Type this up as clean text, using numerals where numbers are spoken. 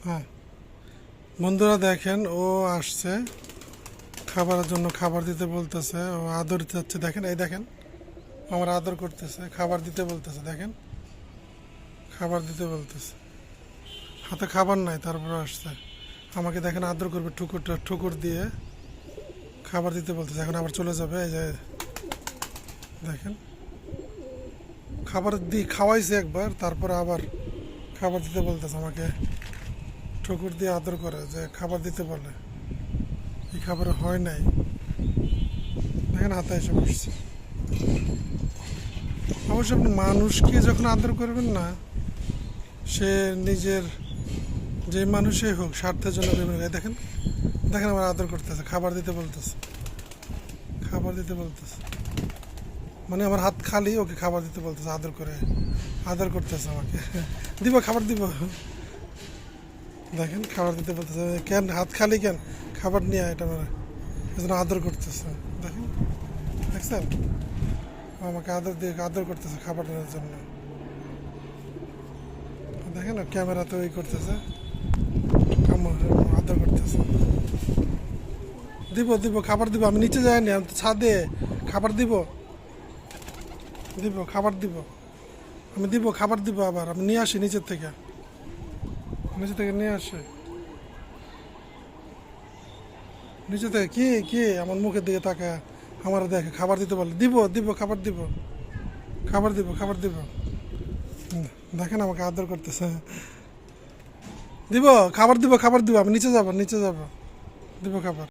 হ্যাঁ বন্ধুরা দেখেন, ও আসছে খাবারের জন্য, খাবার দিতে বলতেছে, ও আদর চাচ্ছে। দেখেন, এই দেখেন আমার আদর করতেছে, খাবার দিতে বলতেছে। দেখেন খাবার দিতে বলতেছে, হাতে খাবার নাই তারপরে আসছে আমাকে। দেখেন আদর করবে, ঠুকুর দিয়ে খাবার দিতে বলতেছে। এখন আবার চলে যাবে। এই যে দেখেন খাবার খাওয়াইছে একবার, তারপরে আবার খাবার দিতে বলতেছে আমাকে, ঠুকুর দিয়ে আদর করে যে খাবার দিতে বলে। এই খাবার হয় নাই, দেখেন হাতে এসে বসছে। অবশ্য আপনি মানুষকে যখন আদর করবেন না, সে নিজের যে মানুষই হোক স্বার্থের জন্য বিভিন্ন দেখেন দেখেন আমার আদর করতেছে, খাবার দিতে বলতেছে, খাবার দিতে বলতেছে। মানে আমার হাত খালি, ওকে খাবার দিতে বলতেছে, আদর করে আদর করতেছে আমাকে। দিব খাবার দিব, দেখেন খাবার দিতে বলতেছে। কেন হাত খালি, কেন খাবার নিয়ে এটা মানে এজন্য আদর করতেছে। দেখেন দেখছেন, আমাকে আদর দিয়ে আদর করতেছে খাবার নেওয়ার জন্য। দেখেন ক্যামেরাতে ওই করতেছে, আদর করতেছে। দিব দিব খাবার দিব, আমি নিচে যাইনি, আমি তো ছাদে। খাবার দিব দিব খাবার দিব, আমি দিব খাবার দিব। আবার আমি নিয়ে আসি নিচের থেকে, নিয়ে আসি নিচে থেকে। কি কি আমার মুখের দিকে তাকা, আমার দেখে খাবার দিতে বলে। দিব দিব খাবার দিব, খাবার দিব, খাবার দিব। দেখেন আমাকে আদর করতেছে। দিব খাবার দিব, খাবার দিব, আমি নিচে যাব, নিচে যাব, দিব খাবার।